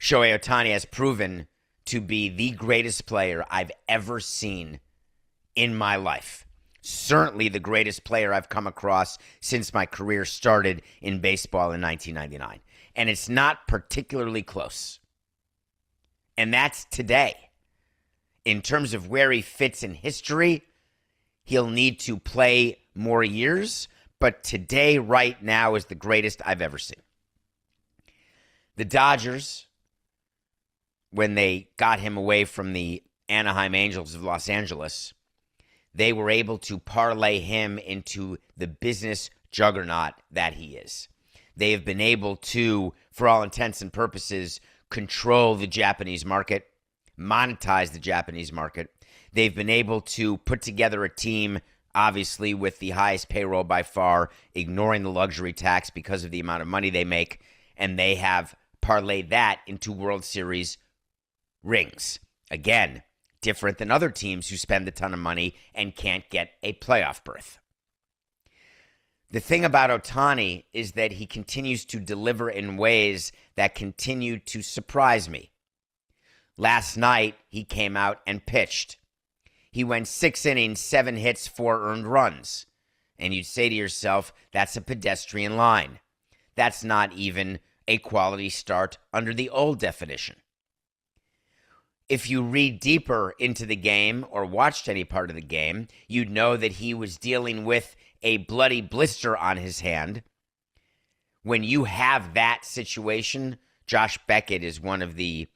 Shohei Ohtani has proven to be the greatest player I've ever seen in my life. Certainly the greatest player I've come across since my career started in baseball in 1999. And it's not particularly close. And that's today. In terms of where he fits in history, he'll need to play more years, but today, right now, is the greatest I've ever seen. The Dodgers, when they got him away from the Anaheim Angels of Los Angeles, they were able to parlay him into the business juggernaut that he is. They have been able to, for all intents and purposes, control the Japanese market, monetize the Japanese market. They've been able to put together a team, obviously, with the highest payroll by far, ignoring the luxury tax because of the amount of money they make, and they have parlayed that into World Series rings. Again, different than other teams who spend a ton of money and can't get a playoff berth. The thing about Ohtani is that he continues to deliver in ways that continue to surprise me. Last night, he came out and pitched. He went 6 innings, 7 hits, 4 earned runs. And you'd say to yourself, that's a pedestrian line. That's not even a quality start under the old definition. If you read deeper into the game or watched any part of the game, you'd know that he was dealing with a bloody blister on his hand. When you have that situation, Josh Beckett is one of the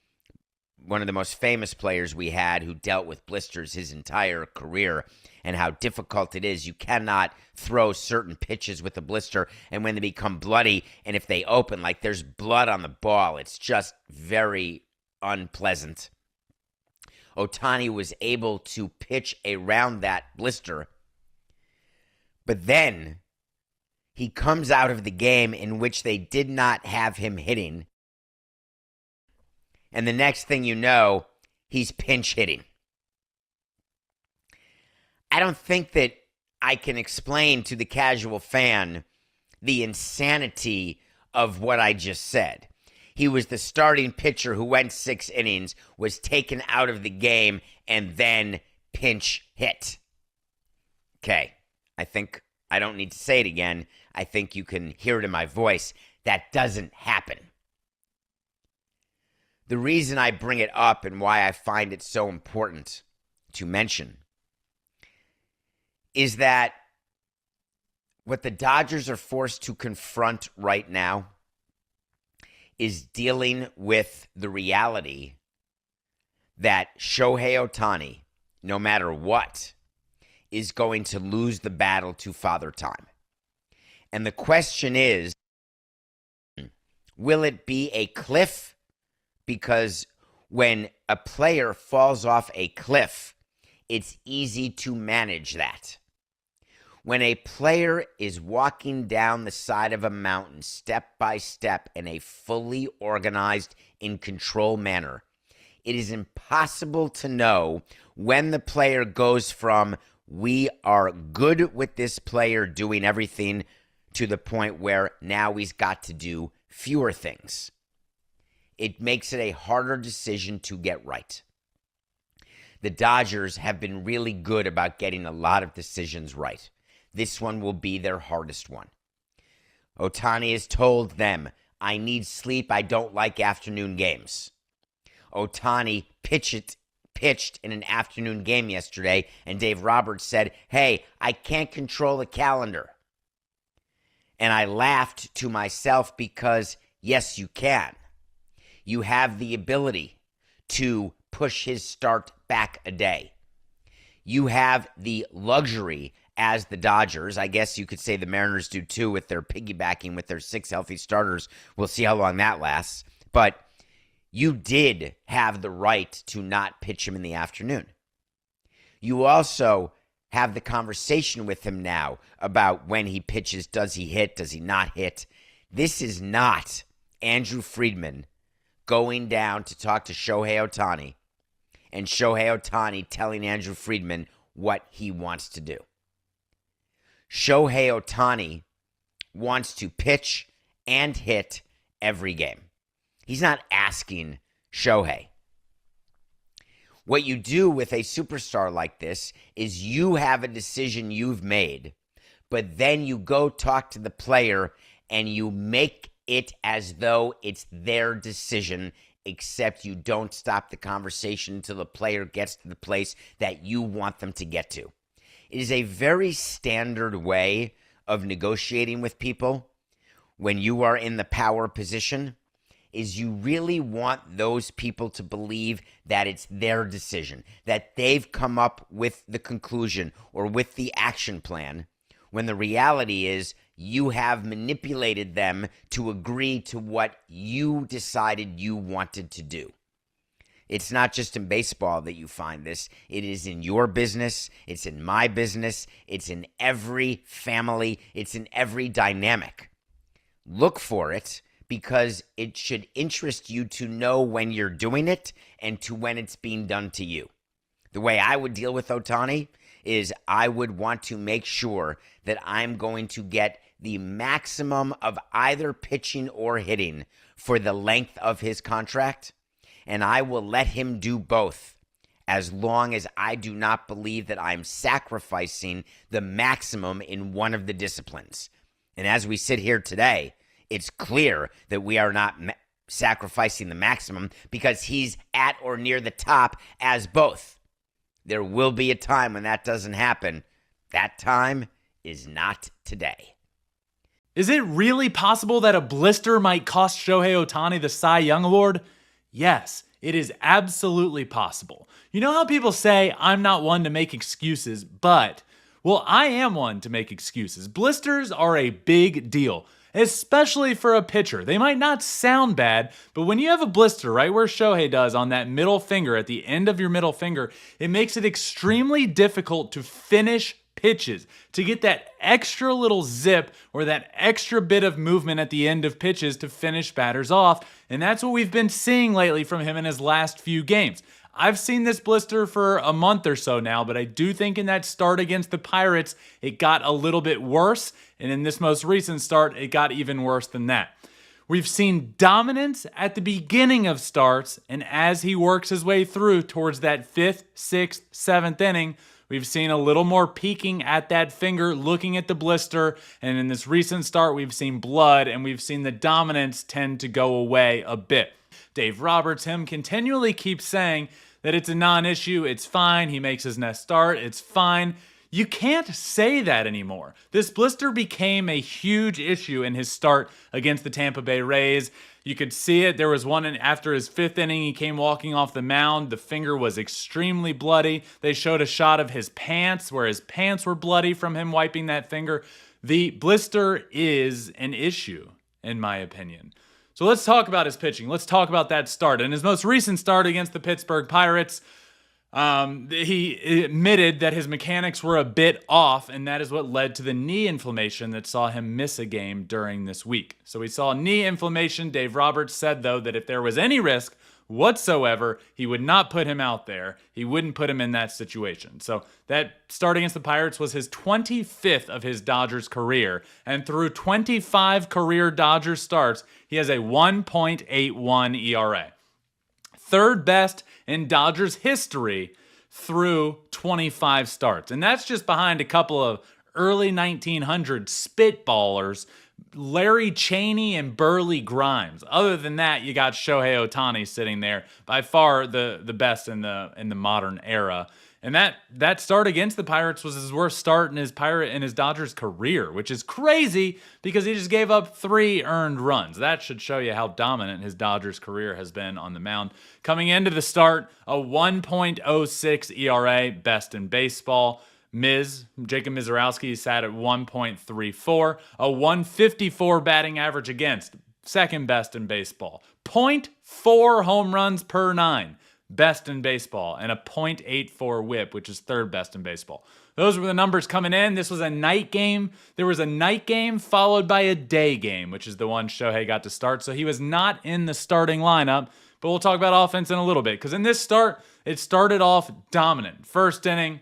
most famous players we had who dealt with blisters his entire career, and how difficult it is. You cannot throw certain pitches with a blister, and when they become bloody, and if they open, like there's blood on the ball, it's just very unpleasant. Ohtani was able to pitch around that blister, but then he comes out of the game in which they did not have him hitting, and the next thing you know, he's pinch hitting. I don't think that I can explain to the casual fan the insanity of what I just said. He was the starting pitcher who went 6 innings, was taken out of the game, and then pinch hit. Okay, I think I don't need to say it again. I think you can hear it in my voice. That doesn't happen. The reason I bring it up and why I find it so important to mention is that what the Dodgers are forced to confront right now is dealing with the reality that Shohei Ohtani, no matter what, is going to lose the battle to Father Time. And the question is, will it be a cliff? Because when a player falls off a cliff, it's easy to manage that. When a player is walking down the side of a mountain step by step in a fully organized, in control manner, it is impossible to know when the player goes from we are good with this player doing everything to the point where now he's got to do fewer things. It makes it a harder decision to get right. The Dodgers have been really good about getting a lot of decisions right. This one will be their hardest one. Ohtani has told them, I need sleep. I don't like afternoon games. Ohtani pitched in an afternoon game yesterday, and Dave Roberts said, hey, I can't control the calendar. And I laughed to myself because, yes, you can. You have the ability to push his start back a day. You have the luxury as the Dodgers. I guess you could say the Mariners do too with their piggybacking with their 6 healthy starters. We'll see how long that lasts. But you did have the right to not pitch him in the afternoon. You also have the conversation with him now about when he pitches. Does he hit? Does he not hit? This is not Andrew Friedman going down to talk to Shohei Ohtani and Shohei Ohtani telling Andrew Friedman what he wants to do. Shohei Ohtani wants to pitch and hit every game. He's not asking Shohei. What you do with a superstar like this is you have a decision you've made, but then you go talk to the player and you make it as though it's their decision, except you don't stop the conversation until the player gets to the place that you want them to get to. It is a very standard way of negotiating with people when you are in the power position, is you really want those people to believe that it's their decision, that they've come up with the conclusion or with the action plan, when the reality is you have manipulated them to agree to what you decided you wanted to do. It's not just in baseball that you find this. It is in your business. It's in my business. It's in every family. It's in every dynamic. Look for it because it should interest you to know when you're doing it and to when it's being done to you. The way I would deal with Ohtani is I would want to make sure that I'm going to get the maximum of either pitching or hitting for the length of his contract, and I will let him do both as long as I do not believe that I'm sacrificing the maximum in one of the disciplines. And as we sit here today, it's clear that we are not sacrificing the maximum because he's at or near the top as both. There will be a time when that doesn't happen. That time is not today. Is it really possible that a blister might cost Shohei Ohtani the Cy Young Award? Yes, it is absolutely possible. You know how people say, I'm not one to make excuses, but, well, I am one to make excuses. Blisters are a big deal, especially for a pitcher. They might not sound bad, but when you have a blister right where Shohei does on that middle finger, at the end of your middle finger, it makes it extremely difficult to finish pitches, to get that extra little zip or that extra bit of movement at the end of pitches to finish batters off. And that's what we've been seeing lately from him in his last few games. I've seen this blister for a month or so now, but I do think in that start against the Pirates, it got a little bit worse. And in this most recent start, it got even worse than that. We've seen dominance at the beginning of starts, and as he works his way through towards that 5th, 6th, 7th inning, we've seen a little more peeking at that finger, looking at the blister, and in this recent start, we've seen blood, and we've seen the dominance tend to go away a bit. Dave Roberts, him, continually keeps saying that it's a non-issue, it's fine, he makes his next start, it's fine. You can't say that anymore. This blister became a huge issue in his start against the Tampa Bay Rays. You could see it. There was one after his 5th inning, he came walking off the mound. The finger was extremely bloody. They showed a shot of his pants where his pants were bloody from him wiping that finger. The blister is an issue, in my opinion. So let's talk about his pitching. Let's talk about that start. In his most recent start against the Pittsburgh Pirates, he admitted that his mechanics were a bit off, and that is what led to the knee inflammation that saw him miss a game during this week. So we saw knee inflammation. Dave Roberts said, though, that if there was any risk whatsoever, he would not put him out there. He wouldn't put him in that situation. So that start against the Pirates was his 25th of his Dodgers career, and through 25 career Dodgers starts, he has a 1.81 ERA. Third best in Dodgers history through 25 starts. And that's just behind a couple of early 1900s spitballers, Larry Cheney and Burley Grimes. Other than that, you got Shohei Ohtani sitting there, by far the best in the modern era. And that start against the Pirates was his worst start in his Dodgers career, which is crazy because he just gave up 3 earned runs. That should show you how dominant his Dodgers career has been on the mound. Coming into the start, a 1.06 ERA, best in baseball. Jacob Mizorowski sat at 1.34, a 154 batting average against, second best in baseball. 0.4 home runs per 9. Best in baseball, and a .84 whip, which is third best in baseball. Those were the numbers coming in. This was a night game. There was a night game followed by a day game, which is the one Shohei got to start. So he was not in the starting lineup, but we'll talk about offense in a little bit. Because in this start, it started off dominant. First inning,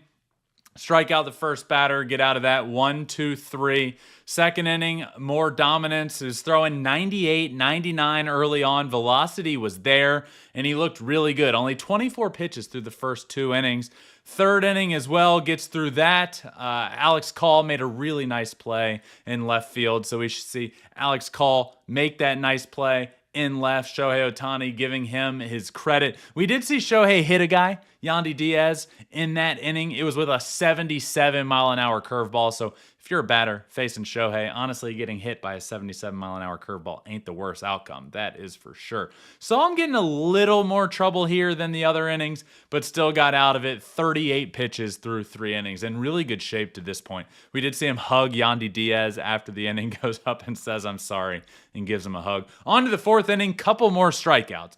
Strike out the first batter, get out of that. 1, 2, 3. Second inning, more dominance. He was throwing 98, 99 early on. Velocity was there, and he looked really good. Only 24 pitches through the first 2 innings. Third inning as well, gets through that. Alex Call made a really nice play in left field, so we should see Alex Call make that nice play in left. Shohei Ohtani giving him his credit. We did see Shohei hit a guy, Yandy Diaz, in that inning. It was with a 77-mile-an-hour curveball, so if you're a batter facing Shohei, honestly, getting hit by a 77-mile-an-hour curveball ain't the worst outcome. That is for sure. So I'm getting a little more trouble here than the other innings, but still got out of it. 38 pitches through 3 innings, in really good shape to this point. We did see him hug Yandy Diaz after the inning, goes up and says, "I'm sorry," and gives him a hug. On to the 4th inning, couple more strikeouts.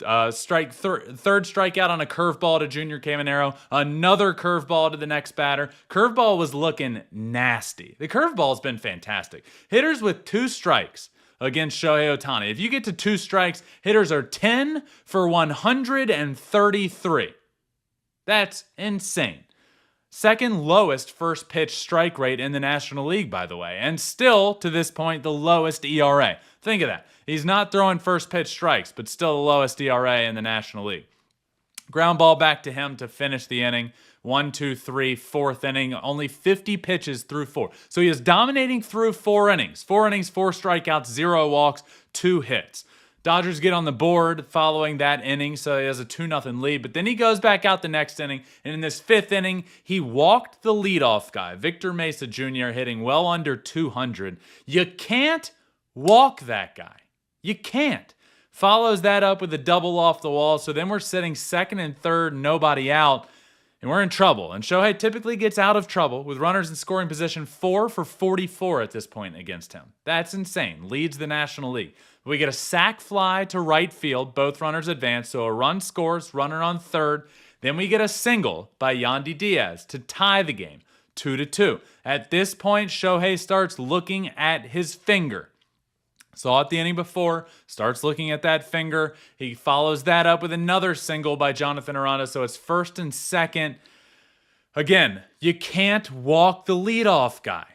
Third strikeout on a curveball to Junior Caminero. Another curveball to the next batter. Curveball was looking nasty. The curveball's been fantastic. Hitters with 2 strikes against Shohei Ohtani. If you get to 2 strikes, hitters are 10 for 133. That's insane. Second lowest first pitch strike rate in the National League, by the way. And still, to this point, the lowest ERA. Think of that. He's not throwing first pitch strikes, but still the lowest ERA in the National League. Ground ball back to him to finish the inning. 1, 2, 3, 4th inning. Only 50 pitches through 4. So he is dominating through 4 innings. 4 innings, 4 strikeouts, 0 walks, 2 hits. Dodgers get on the board following that inning, so he has a 2-0 lead. But then he goes back out the next inning, and in this 5th inning, he walked the leadoff guy, Victor Mesa Jr., hitting well under 200. You can't walk that guy. You can't. Follows that up with a double off the wall, so then we're sitting 2nd and 3rd, nobody out, and we're in trouble. And Shohei typically gets out of trouble with runners in scoring position 4 for 44 at this point against him. That's insane. Leads the National League. We get a sac fly to right field. Both runners advance, so a run scores, runner on 3rd. Then we get a single by Yandy Diaz to tie the game, 2-2. At this point, Shohei starts looking at his finger. Saw it the inning before, starts looking at that finger. He follows that up with another single by Jonathan Aranda, so it's 1st and 2nd. Again, you can't walk the leadoff guy.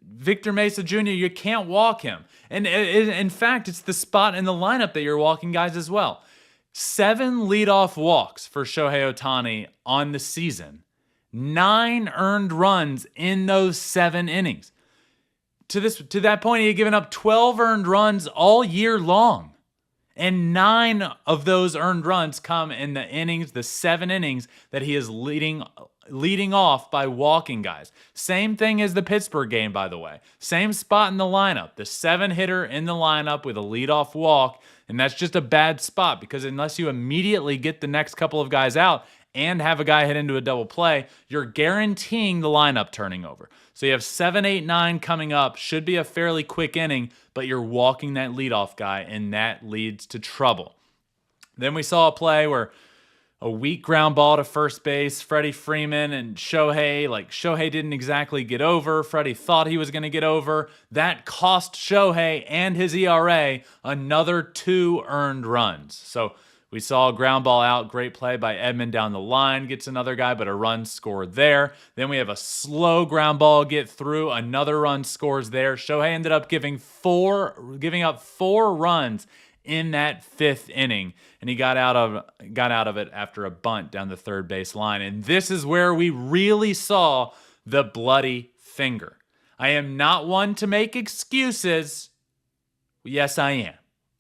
Victor Mesa Jr., you can't walk him. And in fact, it's the spot in the lineup that you're walking guys as well. 7 leadoff walks for Shohei Ohtani on the season. 9 earned runs in those 7 innings. To that point, he had given up 12 earned runs all year long. And 9 of those earned runs come in the innings, the 7 innings that he is leading off by walking guys. Same thing as the Pittsburgh game, by the way. Same spot in the lineup. The 7-hitter in the lineup with a leadoff walk. And that's just a bad spot because unless you immediately get the next couple of guys out and have a guy hit into a double play, you're guaranteeing the lineup turning over. So you have 7, 8, 9 coming up. Should be a fairly quick inning, but you're walking that leadoff guy, and that leads to trouble. Then we saw a play where a weak ground ball to first base, Freddie Freeman and Shohei didn't exactly get over. Freddie thought he was going to get over. That cost Shohei and his ERA another 2 earned runs. So we saw a ground ball out, great play by Edman down the line, gets another guy, but a run scored there. Then we have a slow ground ball get through, another run scores there. Shohei ended up giving up 4 runs in that 5th inning, and he got out of it after a bunt down the third base line. And this is where we really saw the bloody finger. I am not one to make excuses. Yes, I am.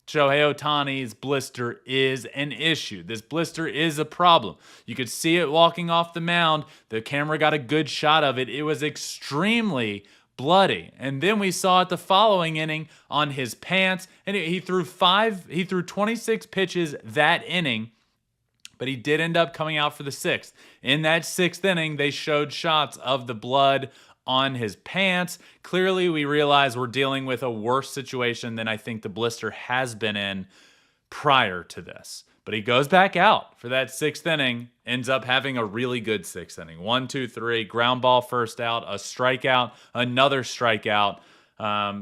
Shohei Ohtani's blister is an issue. This blister is a problem. You could see it walking off the mound. The camera got a good shot of it. It was extremely bloody. And then we saw it the following inning on his pants. And he threw 26 pitches that inning, but he did end up coming out for the 6th. In that 6th inning, they showed shots of the blood on his pants. Clearly, we realize we're dealing with a worse situation than I think the blister has been in prior to this. But he goes back out for that 6th inning, ends up having a really good 6th inning. 1, 2, 3, ground ball first out, a strikeout, another strikeout.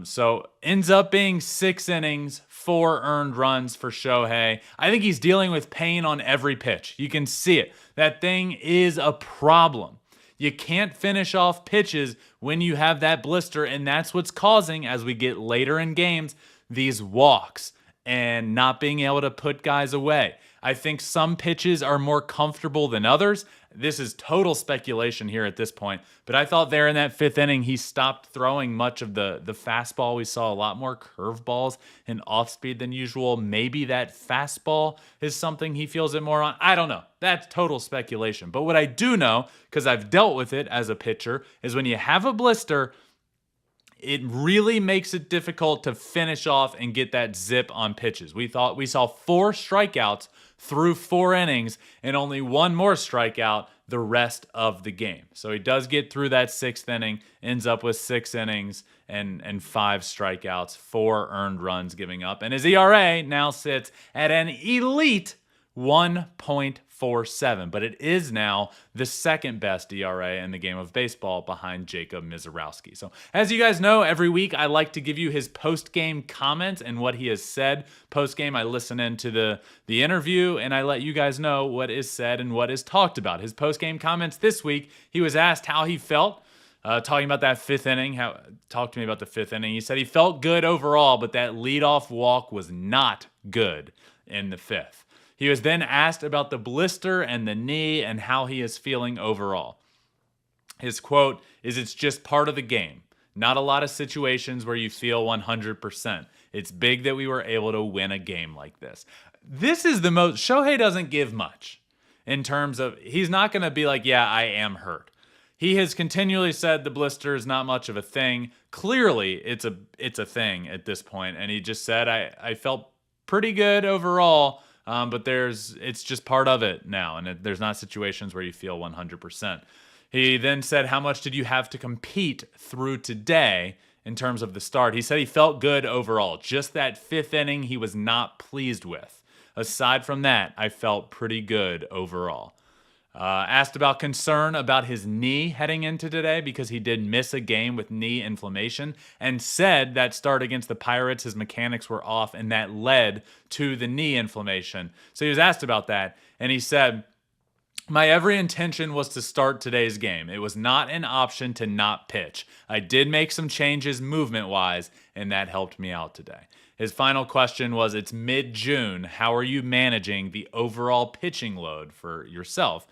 So ends up being 6 innings, 4 earned runs for Shohei. I think he's dealing with pain on every pitch. You can see it. That thing is a problem. You can't finish off pitches when you have that blister, and that's what's causing, as we get later in games, these walks and not being able to put guys away. I think some pitches are more comfortable than others. This is total speculation here at this point, but I thought there in that 5th inning, he stopped throwing much of the fastball. We saw a lot more curveballs and off-speed than usual. Maybe that fastball is something he feels it more on. I don't know. That's total speculation. But what I do know, because I've dealt with it as a pitcher, is when you have a blister, it really makes it difficult to finish off and get that zip on pitches. We saw 4 strikeouts through 4 innings and only 1 more strikeout the rest of the game. So he does get through that 6th inning, ends up with 6 innings and 5 strikeouts, 4 earned runs giving up. And his ERA now sits at an elite 1.47, but it is now the second best ERA in the game of baseball behind Jacob Misiorowski. So as you guys know, every week I like to give you his post-game comments and what he has said. Post-game, I listen into the interview and I let you guys know what is said and what is talked about. His post-game comments this week, he was asked how he felt. Talking about that 5th inning, talk to me about the 5th inning. He said he felt good overall, but that leadoff walk was not good in the 5th. He was then asked about the blister and the knee and how he is feeling overall. His quote is, "It's just part of the game. Not a lot of situations where you feel 100%. It's big that we were able to win a game like this." This is the most, Shohei doesn't give much in terms of, he's not going to be like, yeah, I am hurt. He has continually said the blister is not much of a thing. Clearly, it's a thing at this point, and he just said, I felt pretty good overall. But it's just part of it now, and there's not situations where you feel 100%. He then said, how much did you have to compete through today in terms of the start? He said he felt good overall. Just that 5th inning he was not pleased with. Aside from that, I felt pretty good overall. Asked about concern about his knee heading into today because he did miss a game with knee inflammation, and said that start against the Pirates, his mechanics were off and that led to the knee inflammation. So he was asked about that and he said, my every intention was to start today's game. It was not an option to not pitch. I did make some changes movement-wise and that helped me out today. His final question was, it's mid-June. How are you managing the overall pitching load for yourself?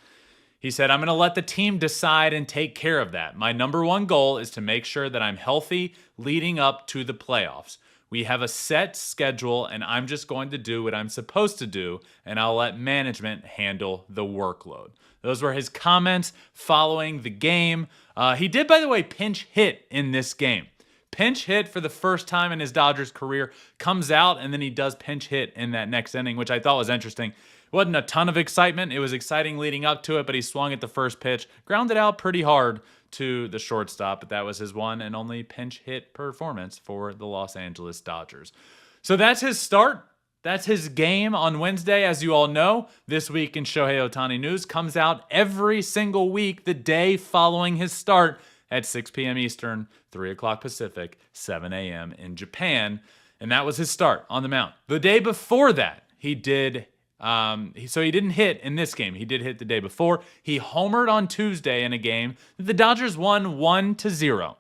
He said, I'm going to let the team decide and take care of that. My number one goal is to make sure that I'm healthy leading up to the playoffs. We have a set schedule, and I'm just going to do what I'm supposed to do, and I'll let management handle the workload. Those were his comments following the game. He did, by the way, pinch hit in this game. Pinch hit for the first time in his Dodgers career, comes out, and then he does pinch hit in that next inning, which I thought was interesting. Wasn't a ton of excitement. It was exciting leading up to it, but he swung at the first pitch, grounded out pretty hard to the shortstop, but that was his one and only pinch hit performance for the Los Angeles Dodgers. So that's his start. That's his game on Wednesday. As you all know, This Week in Shohei Ohtani News comes out every single week the day following his start at 6 p.m. Eastern, 3 o'clock Pacific, 7 a.m. in Japan. And that was his start on the mound. The day before that, he did... So he didn't hit in this game. He did hit the day before. He homered on Tuesday in a game that the Dodgers won 1-0.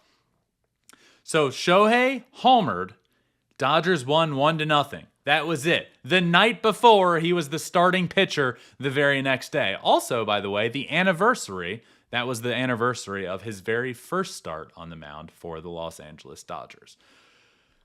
So Shohei homered. Dodgers won 1-0. That was it. The night before, he was the starting pitcher the very next day. Also, by the way, that was the anniversary of his very first start on the mound for the Los Angeles Dodgers.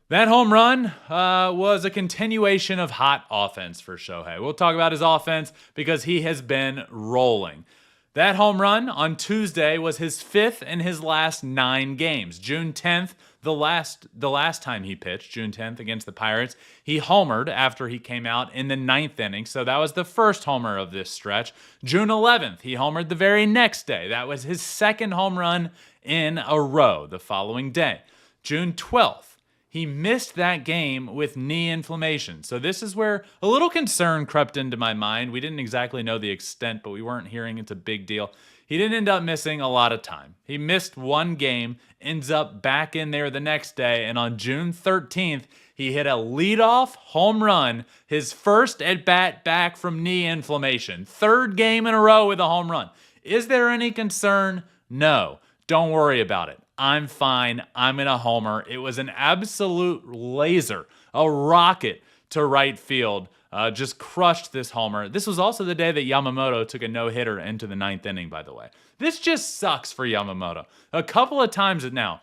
That home run was a continuation of hot offense for Shohei. We'll talk about his offense because he has been rolling. That home run on Tuesday was his 5th in his last 9 games. June 10th, the last time he pitched, June 10th against the Pirates, he homered after he came out in the 9th inning. So that was the first homer of this stretch. June 11th, he homered the very next day. That was his 2nd home run in a row the following day. June 12th. He missed that game with knee inflammation. So this is where a little concern crept into my mind. We didn't exactly know the extent, but we weren't hearing it's a big deal. He didn't end up missing a lot of time. He missed 1 game, ends up back in there the next day, and on June 13th, he hit a leadoff home run, his first at-bat back from knee inflammation. 3rd game in a row with a home run. Is there any concern? No, don't worry about it. I'm fine. I'm in a homer. It was an absolute laser, a rocket to right field. Just crushed this homer. This was also the day that Yamamoto took a no-hitter into the 9th inning, by the way. This just sucks for Yamamoto. A couple of times now,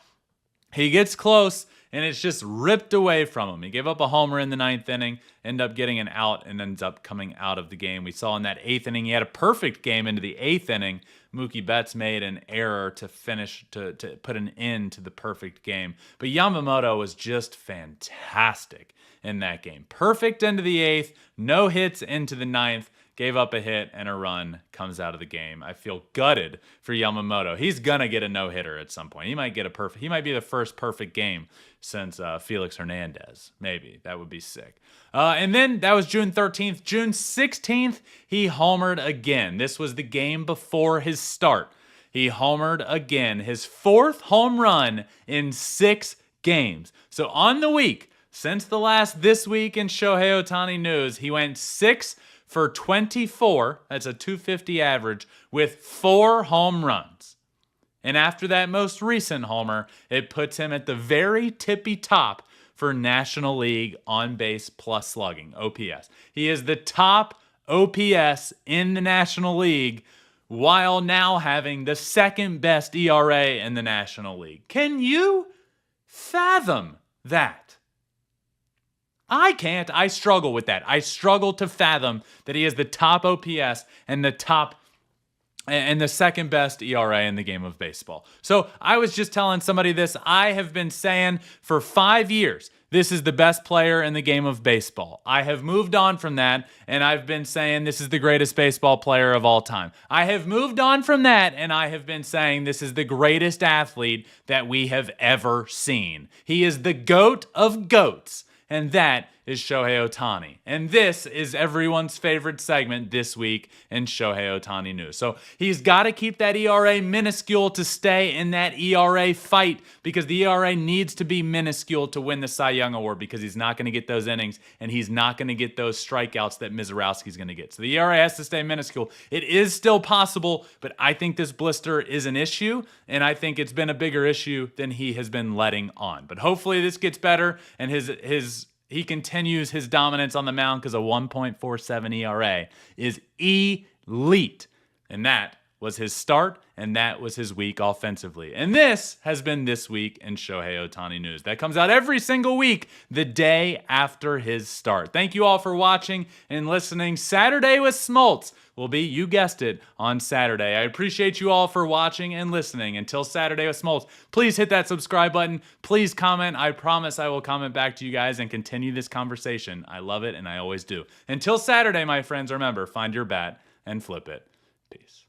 he gets close, and it's just ripped away from him. He gave up a homer in the 9th inning, ended up getting an out, and ends up coming out of the game. We saw in that 8th inning, he had a perfect game into the 8th inning. Mookie Betts made an error to finish, to put an end to the perfect game. But Yamamoto was just fantastic in that game. Perfect into the 8th, no hits into the 9th, gave up a hit and a run, comes out of the game. I feel gutted for Yamamoto. He's gonna get a no-hitter at some point. He might get a perfect. He might be the first perfect game since Felix Hernandez. Maybe that would be sick. And then that was June 13th. June 16th, he homered again. This was the game before his start. He homered again, his 4th home run in 6 games. So on the week, since the last This Week in Shohei Ohtani news, he went 6 for 24, that's a 250 average, with 4 home runs. And after that most recent homer, it puts him at the very tippy top for National League on-base plus slugging, OPS. He is the top OPS in the National League while now having the second best ERA in the National League. Can you fathom that? I can't. I struggle with that. I struggle to fathom that he is the top OPS and the second best ERA in the game of baseball. So I was just telling somebody this. I have been saying for 5 years, this is the best player in the game of baseball. I have moved on from that, and I've been saying this is the greatest baseball player of all time. I have moved on from that, and I have been saying this is the greatest athlete that we have ever seen. He is the GOAT of GOATs. And that is Shohei Ohtani. And this is everyone's favorite segment this week in Shohei Ohtani news. So he's got to keep that ERA minuscule to stay in that ERA fight, because the ERA needs to be minuscule to win the Cy Young Award, because he's not going to get those innings and he's not going to get those strikeouts that Mizorowski's going to get. So the ERA has to stay minuscule. It is still possible, but I think this blister is an issue, and I think it's been a bigger issue than he has been letting on. But hopefully this gets better and he continues his dominance on the mound, because a 1.47 ERA is elite. And that was his start, and that was his week offensively. And this has been This Week in Shohei Ohtani news. That comes out every single week, the day after his start. Thank you all for watching and listening. Saturday with Smoltz will be, you guessed it, on Saturday. I appreciate you all for watching and listening. Until Saturday with Smoltz, please hit that subscribe button. Please comment. I promise I will comment back to you guys and continue this conversation. I love it, and I always do. Until Saturday, my friends, remember, find your bat and flip it. Peace.